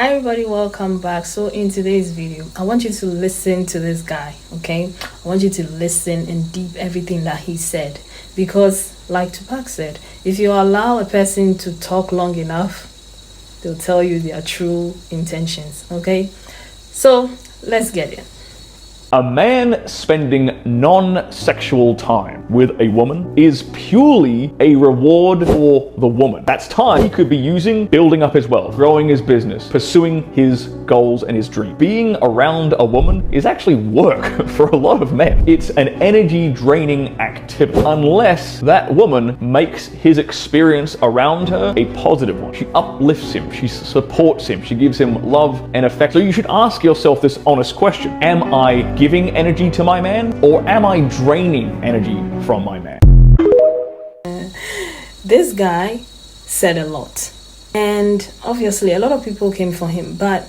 Hi everybody, welcome back. So in today's video, I want you to listen to this guy, okay? I want you to listen and deep everything that he said, because like Tupac said, if you allow a person to talk long enough, they'll tell you their true intentions, okay? So let's get it. A man spending non-sexual time with a woman is purely a reward for the woman. That's time he could be using building up his wealth, growing his business, pursuing his goals and his dreams. Being around a woman is actually work for a lot of men. It's an energy draining activity unless that woman makes his experience around her a positive one. She uplifts him, she supports him, she gives him love and affection. So you should ask yourself this honest question: am I giving energy to my man, or am I draining energy from my man? This guy said a lot, and obviously a lot of people came for him, but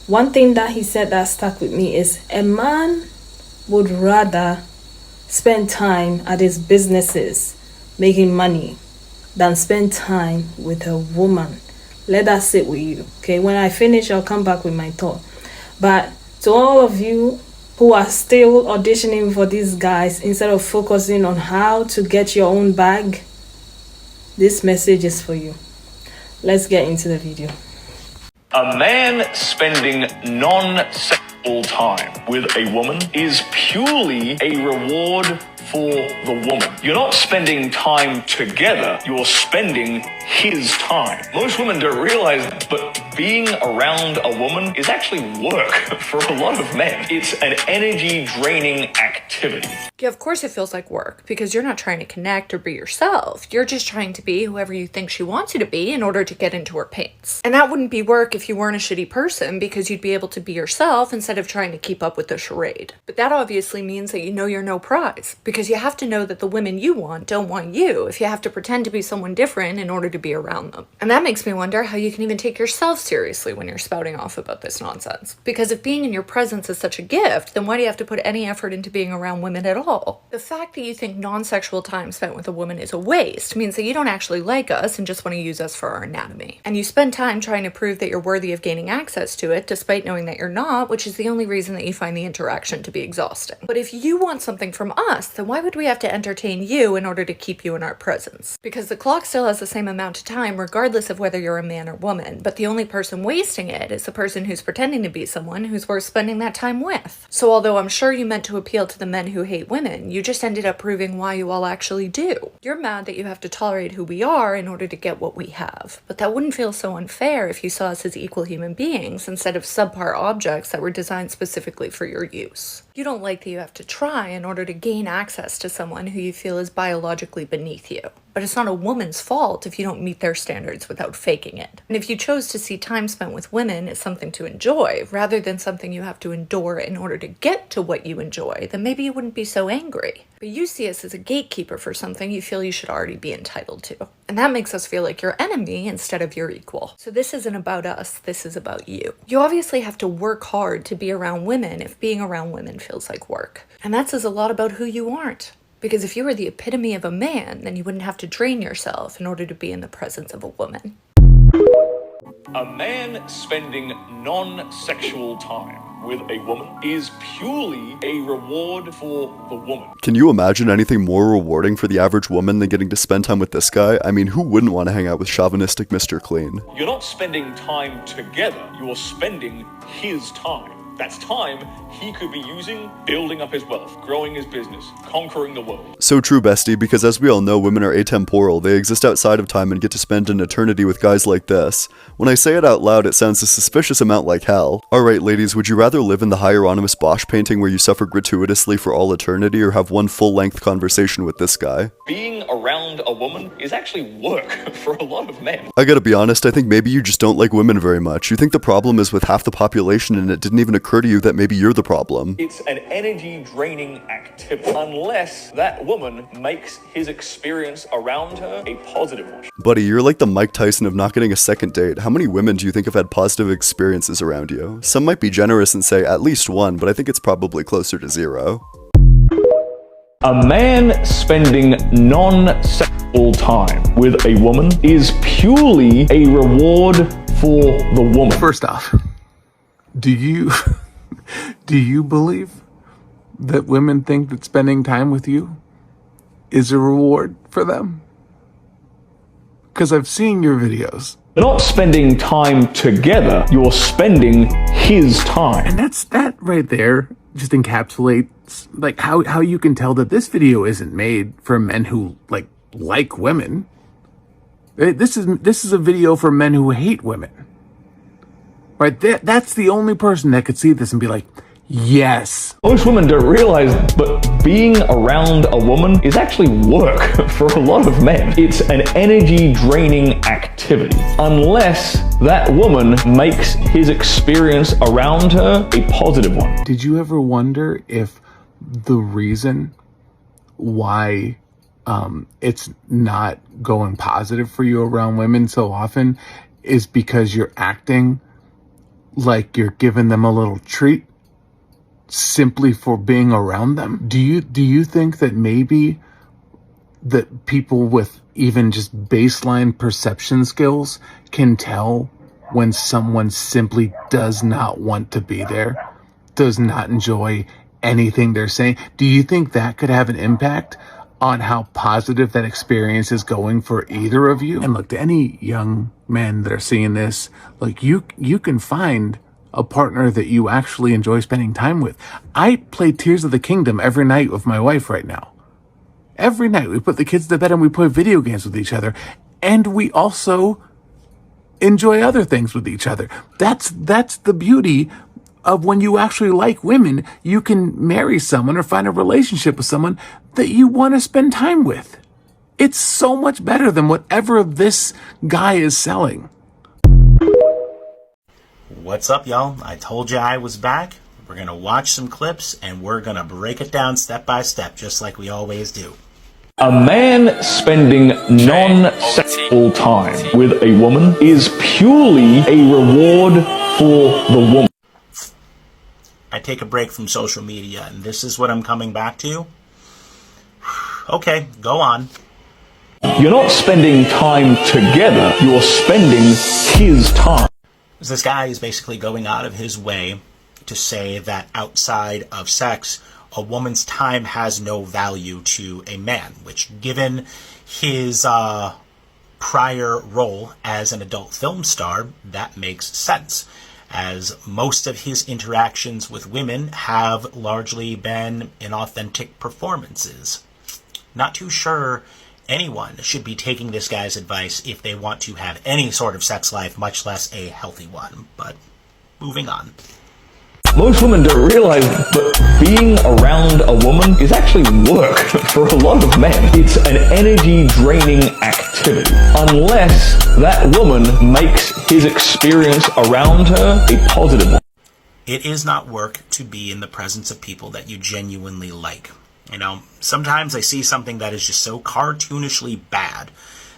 one thing that he said that stuck with me is a man would rather spend time at his businesses making money than spend time with a woman. Let that sit with you, okay? When I finish, I'll come back with my thought. But to all of you who are still auditioning for these guys instead of focusing on how to get your own bag, this message is for you. Let's get into the video. A man spending non-sexual time with a woman is purely a reward for the woman. You're not spending time together, you're spending his time. Most women don't realize that, but being around a woman is actually work for a lot of men. It's an energy draining activity. Yeah, of course it feels like work, because you're not trying to connect or be yourself. You're just trying to be whoever you think she wants you to be in order to get into her pants. And that wouldn't be work if you weren't a shitty person, because you'd be able to be yourself instead of trying to keep up with the charade. But that obviously means that you know you're no prize, because you have to know that the women you want don't want you if you have to pretend to be someone different in order to be around them. And that makes me wonder how you can even take yourself seriously when you're spouting off about this nonsense. Because if being in your presence is such a gift, then why do you have to put any effort into being around women at all? The fact that you think non-sexual time spent with a woman is a waste means that you don't actually like us and just want to use us for our anatomy. And you spend time trying to prove that you're worthy of gaining access to it, despite knowing that you're not, which is the only reason that you find the interaction to be exhausting. But if you want something from us, then why would we have to entertain you in order to keep you in our presence? Because the clock still has the same amount of time regardless of whether you're a man or woman, but the only person wasting it is the person who's pretending to be someone who's worth spending that time with. So although I'm sure you meant to appeal to the men who hate women, you just ended up proving why you all actually do. You're mad that you have to tolerate who we are in order to get what we have, but that wouldn't feel so unfair if you saw us as equal human beings instead of subpar objects that were designed specifically for your use. You don't like that you have to try in order to gain access to someone who you feel is biologically beneath you. But it's not a woman's fault if you don't meet their standards without faking it. And if you chose to see time spent with women as something to enjoy, rather than something you have to endure in order to get to what you enjoy, then maybe you wouldn't be so angry. But you see us as a gatekeeper for something you feel you should already be entitled to. And that makes us feel like your enemy instead of your equal. So this isn't about us, this is about you. You obviously have to work hard to be around women if being around women feels like work. And that says a lot about who you aren't. Because if you were the epitome of a man, then you wouldn't have to drain yourself in order to be in the presence of a woman. A man spending non-sexual time with a woman is purely a reward for the woman. Can you imagine anything more rewarding for the average woman than getting to spend time with this guy? I mean, who wouldn't want to hang out with chauvinistic Mr. Clean? You're not spending time together, you're spending his time. That's time he could be using building up his wealth, growing his business, conquering the world. So true, bestie, because as we all know, women are atemporal. They exist outside of time and get to spend an eternity with guys like this. When I say it out loud, it sounds a suspicious amount like hell. Alright ladies, would you rather live in the Hieronymus Bosch painting where you suffer gratuitously for all eternity, or have one full-length conversation with this guy? Being around a woman is actually work for a lot of men. I gotta be honest, I think maybe you just don't like women very much. You think the problem is with half the population and it didn't even occur to you that maybe you're the problem. It's an energy draining activity unless that woman makes his experience around her a positive one. Buddy, you're like the Mike Tyson of not getting a second date. How many women do you think have had positive experiences around you? Some might be generous and say at least one, but I think it's probably closer to 0. A man spending non-sexual time with a woman is purely a reward for the woman. First off, do you believe that women think that spending time with you is a reward for them? Because I've seen your videos. You're not spending time together, you're spending his time. And that right there just encapsulates like how you can tell that this video isn't made for men who like women. This is a video for men who hate women. Right? That's the only person that could see this and be like, yes. Most women don't realize, but being around a woman is actually work for a lot of men. It's an energy draining activity. Unless that woman makes his experience around her a positive one. Did you ever wonder if the reason why it's not going positive for you around women so often is because you're acting like you're giving them a little treat simply for being around them? Do you think that maybe that people with even just baseline perception skills can tell when someone simply does not want to be there, does not enjoy anything they're saying? Do you think that could have an impact on how positive that experience is going for either of you? And look, to any young men that are seeing this, like you can find a partner that you actually enjoy spending time with. I play Tears of the Kingdom every night with my wife right now. Every night we put the kids to bed and we play video games with each other. And we also enjoy other things with each other. That's the beauty of when you actually like women. You can marry someone or find a relationship with someone that you want to spend time with. It's so much better than whatever this guy is selling. What's up, y'all? I told you I was back. We're going to watch some clips and we're going to break it down step by step, just like we always do. A man spending non-sexual time with a woman is purely a reward for the woman. I take a break from social media and this is what I'm coming back to. Okay, go on. You're not spending time together, you're spending his time. This guy is basically going out of his way to say that outside of sex, a woman's time has no value to a man, which, given his prior role as an adult film star, that makes sense, as most of his interactions with women have largely been inauthentic performances. Not too sure anyone should be taking this guy's advice if they want to have any sort of sex life, much less a healthy one. But moving on. Most women don't realize, but being around a woman is actually work for a lot of men. It's an energy draining activity. Unless that woman makes his experience around her a positive one. It is not work to be in the presence of people that you genuinely like. You know, sometimes I see something that is just so cartoonishly bad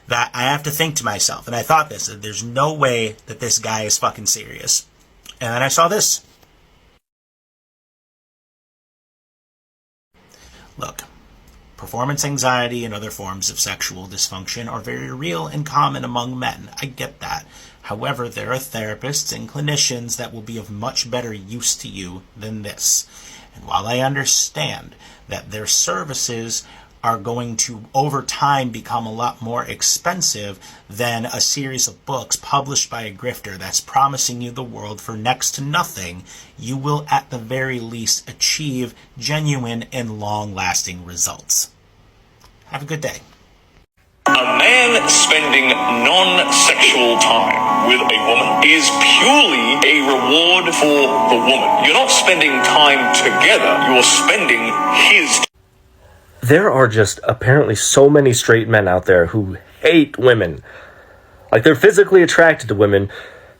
that I have to think to myself, and I thought this, that there's no way that this guy is fucking serious. And then I saw this. Look, performance anxiety and other forms of sexual dysfunction are very real and common among men. I get that. However, there are therapists and clinicians that will be of much better use to you than this. And while I understand that their services are going to, over time, become a lot more expensive than a series of books published by a grifter that's promising you the world for next to nothing, you will at the very least achieve genuine and long-lasting results. Have a good day. A man spending non-sexual time with a woman is purely a reward for the woman. You're not spending time together, you're spending his time. There are just apparently so many straight men out there who hate women. Like, they're physically attracted to women.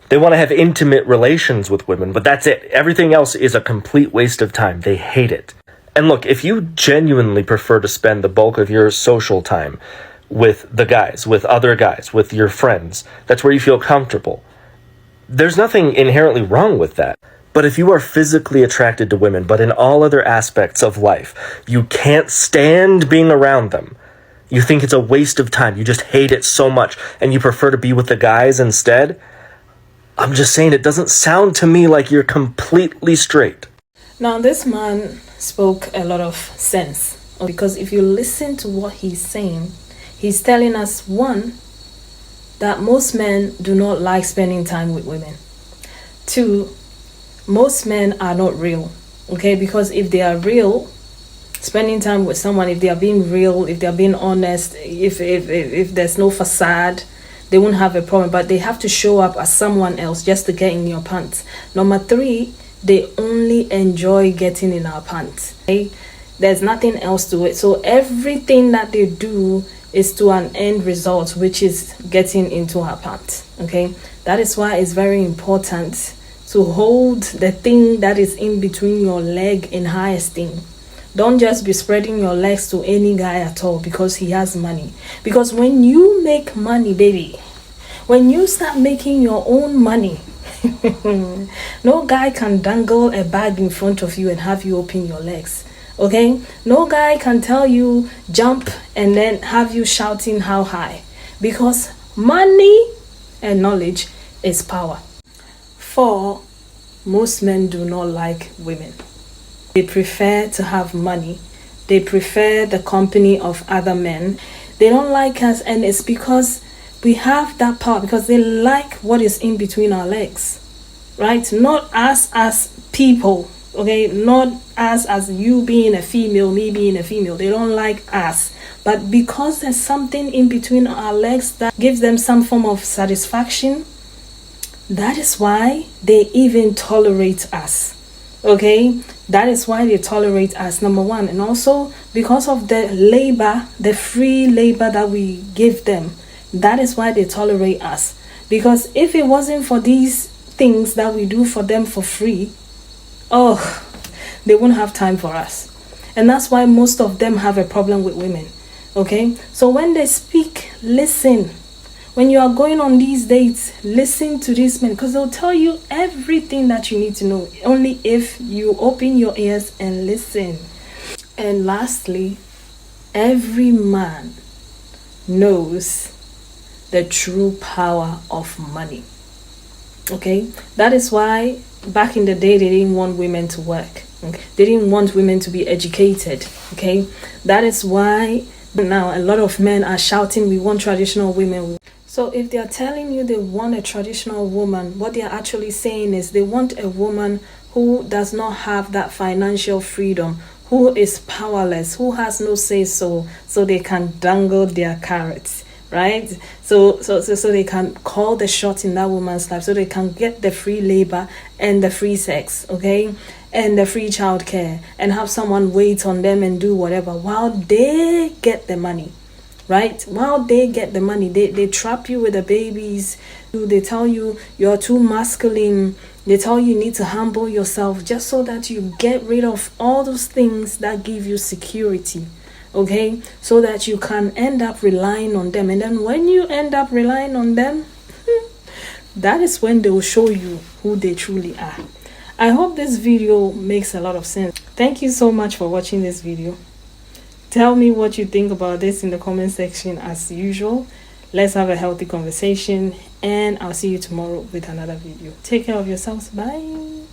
They want to have intimate relations with women, but that's it. Everything else is a complete waste of time. They hate it. And look, if you genuinely prefer to spend the bulk of your social time with the guys, with other guys, with your friends, that's where you feel comfortable. There's nothing inherently wrong with that. But if you are physically attracted to women, but in all other aspects of life, you can't stand being around them, you think it's a waste of time, you just hate it so much, and you prefer to be with the guys instead, I'm just saying, it doesn't sound to me like you're completely straight. Now, this man spoke a lot of sense, because if you listen to what he's saying, he's telling us, one, that most men do not like spending time with women. Two, most men are not real, okay? Because if they are real, spending time with someone, if they are being real, if they are being honest, if there's no facade, they won't have a problem. But they have to show up as someone else just to get in your pants. Number three, they only enjoy getting in our pants, okay? There's nothing else to it. So everything that they do is to an end result, which is getting into our pants, okay? That is why it's very important to hold the thing that is in between your leg in high esteem. Don't just be spreading your legs to any guy at all because he has money. Because when you make money, baby, when you start making your own money, no guy can dangle a bag in front of you and have you open your legs, okay? No guy can tell you jump and then have you shouting how high, because money and knowledge is power. 4, most men do not like women. They prefer to have money. They prefer the company of other men. They don't like us, and it's because we have that power, because they like what is in between our legs, right? Not us as people, okay? Not us as you being a female, me being a female. They don't like us. But because there's something in between our legs that gives them some form of satisfaction, that is why they even tolerate us, okay? That is why they tolerate us, number one. And also because of the labor, the free labor that we give them, that is why they tolerate us. Because if it wasn't for these things that we do for them for free, oh, they wouldn't have time for us. And that's why most of them have a problem with women, okay? So when they speak, listen. When you are going on these dates, listen to these men, because they'll tell you everything that you need to know, only if you open your ears and listen. And lastly, every man knows the true power of money, okay? That is why back in the day, they didn't want women to work, okay? They didn't want women to be educated, okay? That is why now a lot of men are shouting, we want traditional women. So if they are telling you they want a traditional woman, what they are actually saying is they want a woman who does not have that financial freedom, who is powerless, who has no say-so they can dangle their carrots, right? So they can call the shot in that woman's life, so they can get the free labor and the free sex, okay? And the free childcare, and have someone wait on them and do whatever while they get the money. Right? While they get the money, they trap you with the babies. They tell you you're too masculine. They tell you need to humble yourself just so that you get rid of all those things that give you security. Okay? So that you can end up relying on them. And then when you end up relying on them, that is when they will show you who they truly are. I hope this video makes a lot of sense. Thank you so much for watching this video. Tell me what you think about this in the comment section as usual. Let's have a healthy conversation, and I'll see you tomorrow with another video. Take care of yourselves. Bye.